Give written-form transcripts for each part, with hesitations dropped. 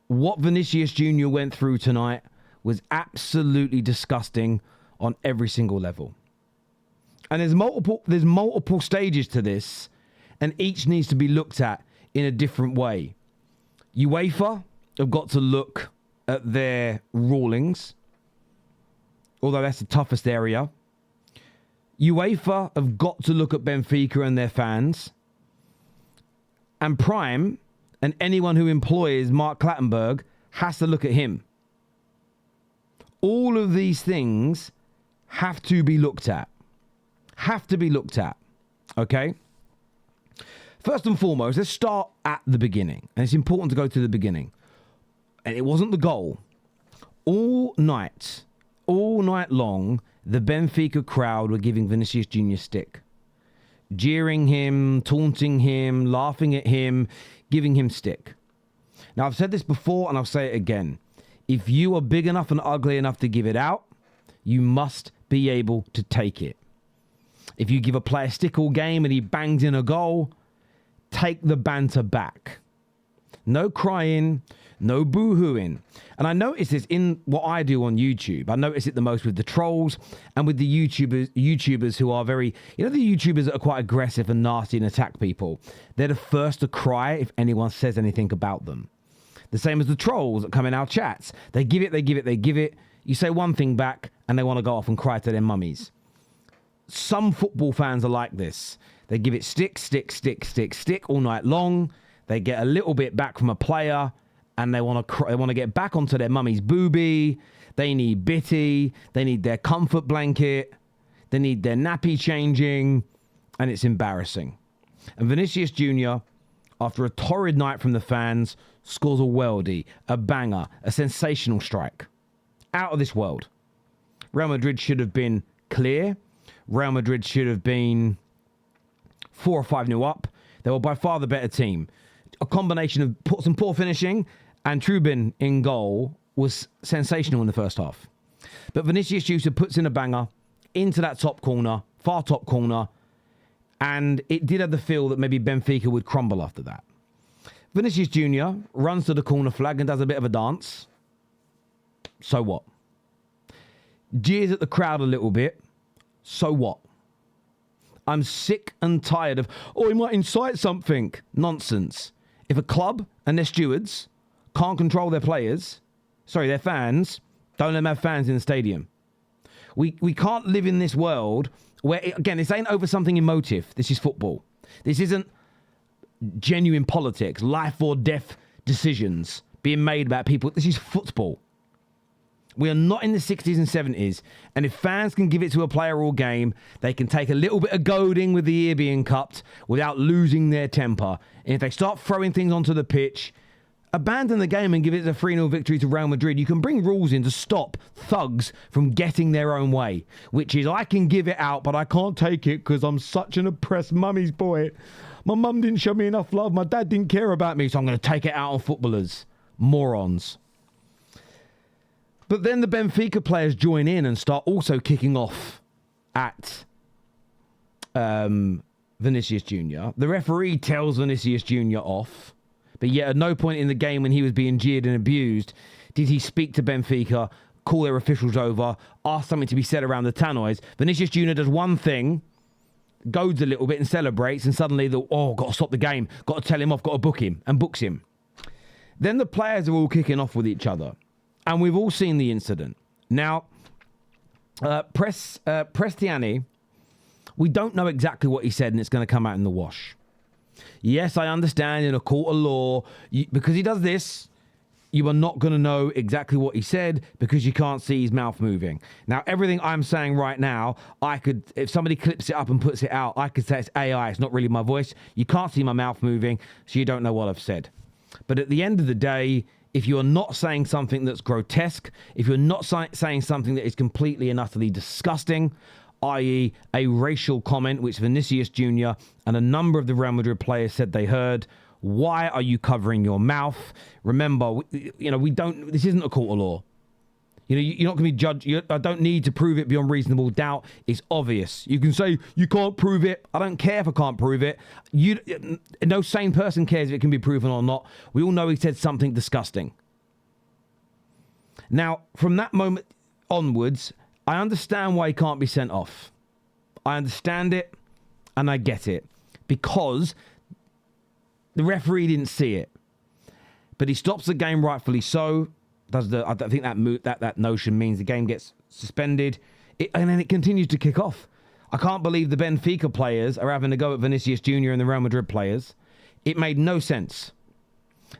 what Vinicius Jr. went through tonight was absolutely disgusting on every single level. And there's multiple stages to this, and each needs to be looked at in a different way. UEFA have got to look at their rulings, although that's the toughest area. UEFA have got to look at Benfica and their fans. And Prime and anyone who employs Mark Clattenburg has to look at him. All of these things have to be looked at. Okay? First and foremost, let's start at the beginning. And it's important to go to the beginning. And it wasn't the goal. All night long, the Benfica crowd were giving Vinicius Jr. stick. Jeering him, taunting him, laughing at him, giving him stick. Now, I've said this before and I'll say it again. If you are big enough and ugly enough to give it out, you must be able to take it. If you give a player stick all game and he bangs in a goal, take the banter back. No crying, no boo-hooing. And I notice this in what I do on YouTube. I notice it the most with the trolls and with the YouTubers who are very, the YouTubers that are quite aggressive and nasty and attack people. They're the first to cry if anyone says anything about them. The same as the trolls that come in our chats. They give it. You say one thing back and they want to go off and cry to their mummies. Some football fans are like this. They give it stick all night long. They get a little bit back from a player and they want to get back onto their mummy's boobie. They need bitty. They need their comfort blanket. They need their nappy changing. And it's embarrassing. And Vinicius Jr., after a torrid night from the fans, scores a worldie, a banger, a sensational strike. Out of this world. Real Madrid should have been clear. Real Madrid should have been 4 or 5-0 up. They were by far the better team. A combination of some poor finishing and Trubin in goal was sensational in the first half. But Vinicius Jr. puts in a banger into that top corner, far top corner, and it did have the feel that maybe Benfica would crumble after that. Vinicius Jr. runs to the corner flag and does a bit of a dance. So what? Jeers at the crowd a little bit. So what? I'm sick and tired of, he might incite something. Nonsense. If a club and their stewards can't control their their fans, don't let them have fans in the stadium. We can't live in this world where, again, this ain't over something emotive. This is football. This isn't genuine politics, life or death decisions being made about people. This is football. We are not in the 60s and 70s. And if fans can give it to a player all game, they can take a little bit of goading with the ear being cupped without losing their temper. And if they start throwing things onto the pitch, abandon the game and give it a 3-0 victory to Real Madrid. You can bring rules in to stop thugs from getting their own way, which is I can give it out, but I can't take it because I'm such an oppressed mummy's boy. My mum didn't show me enough love. My dad didn't care about me, so I'm going to take it out on footballers. Morons. But then the Benfica players join in and start also kicking off at Vinicius Jr. The referee tells Vinicius Jr. off, but yet at no point in the game when he was being jeered and abused did he speak to Benfica, call their officials over, ask something to be said around the tannoys. Vinicius Jr. does one thing, goads a little bit and celebrates, and suddenly got to stop the game, got to tell him off, got to book him, and books him. Then the players are all kicking off with each other. And we've all seen the incident. Now, Prestianni, we don't know exactly what he said, and it's going to come out in the wash. Yes, I understand in a court of law, because he does this, you are not going to know exactly what he said because you can't see his mouth moving. Now, everything I'm saying right now, if somebody clips it up and puts it out, I could say it's AI. It's not really my voice. You can't see my mouth moving, so you don't know what I've said. But at the end of the day, if you're not saying something that's grotesque, if you're not saying something that is completely and utterly disgusting, i.e. a racial comment, which Vinicius Jr. and a number of the Real Madrid players said they heard, why are you covering your mouth? Remember, this isn't a court of law. You're not going to be judged. I don't need to prove it beyond reasonable doubt. It's obvious. You can say you can't prove it. I don't care if I can't prove it. No sane person cares if it can be proven or not. We all know he said something disgusting. Now, from that moment onwards, I understand why he can't be sent off. I understand it, and I get it. Because the referee didn't see it. But he stops the game, rightfully so. I think that notion means the game gets suspended. And then it continues to kick off. I can't believe the Benfica players are having to go at Vinicius Jr. and the Real Madrid players. It made no sense.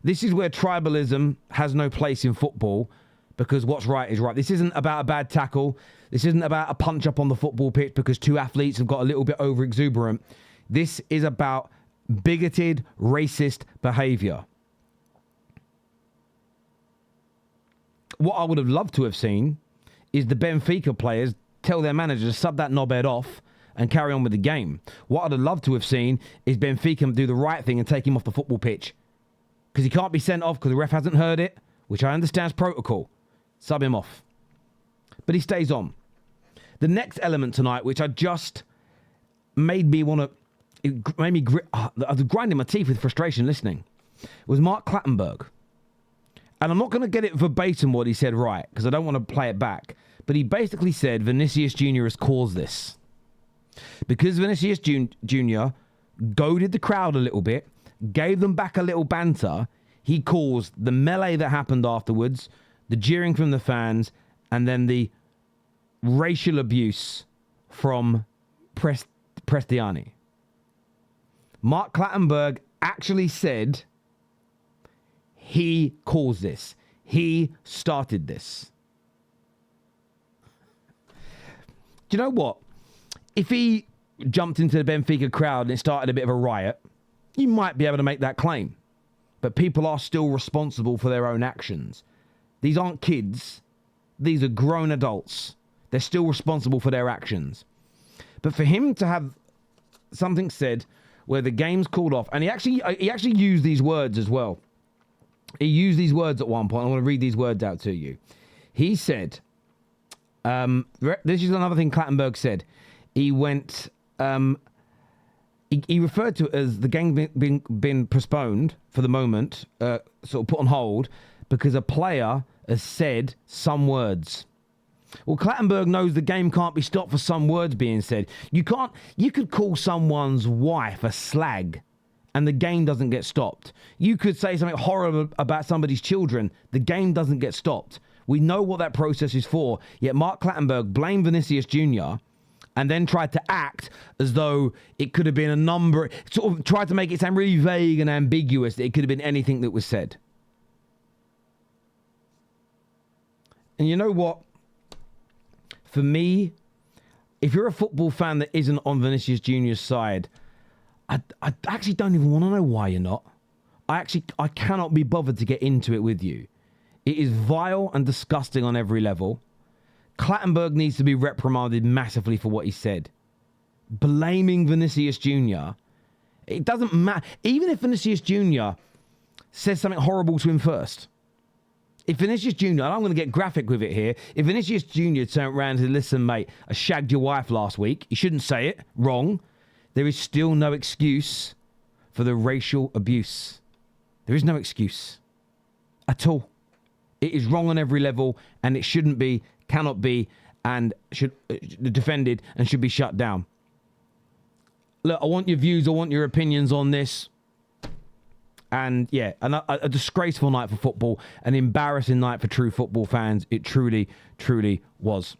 This is where tribalism has no place in football, because what's right is right. This isn't about a bad tackle. This isn't about a punch up on the football pitch because two athletes have got a little bit over exuberant. This is about bigoted, racist behaviour. What I would have loved to have seen is the Benfica players tell their manager to sub that knobhead off and carry on with the game. What I'd have loved to have seen is Benfica do the right thing and take him off the football pitch. Because he can't be sent off because the ref hasn't heard it, which I understand is protocol. Sub him off. But he stays on. The next element tonight, which I just made me want to... It made me... I was grinding my teeth with frustration listening. Was Mark Clattenburg. And I'm not going to get it verbatim what he said right, because I don't want to play it back. But he basically said Vinicius Jr. has caused this. Because Vinicius Jr. goaded the crowd a little bit, gave them back a little banter, he caused the melee that happened afterwards, the jeering from the fans, and then the racial abuse from Prestianni. Mark Clattenburg actually said he caused this. He started this. Do you know what? If he jumped into the Benfica crowd and it started a bit of a riot, you might be able to make that claim. But people are still responsible for their own actions. These aren't kids. These are grown adults. They're still responsible for their actions. But for him to have something said where the game's called off, and he actually used these words as well. He used these words at one point. I want to read these words out to you. He said, this is another thing Clattenburg said. He went, he referred to it as the game been postponed for the moment, sort of put on hold, because a player has said some words. Well, Clattenburg knows the game can't be stopped for some words being said. You could call someone's wife a slag and the game doesn't get stopped. You could say something horrible about somebody's children. The game doesn't get stopped. We know what that process is for. Yet Mark Clattenburg blamed Vinicius Jr. and then tried to act as though it could have been a number, sort of tried to make it sound really vague and ambiguous, that it could have been anything that was said. And you know what? For me, if you're a football fan that isn't on Vinicius Jr.'s side, I actually don't even want to know why you're not. I cannot be bothered to get into it with you. It is vile and disgusting on every level. Clattenburg needs to be reprimanded massively for what he said. Blaming Vinicius Jr. It doesn't matter. Even if Vinicius Jr. says something horrible to him first. If Vinicius Jr., and I'm going to get graphic with it here, if Vinicius Jr. turned around and said, listen, mate, I shagged your wife last week. You shouldn't say it. Wrong. There is still no excuse for the racial abuse. There is no excuse at all. It is wrong on every level, and it shouldn't be, cannot be, and should defended and should be shut down. Look, I want your views. I want your opinions on this. And yeah, a disgraceful night for football, an embarrassing night for true football fans. It truly, truly was.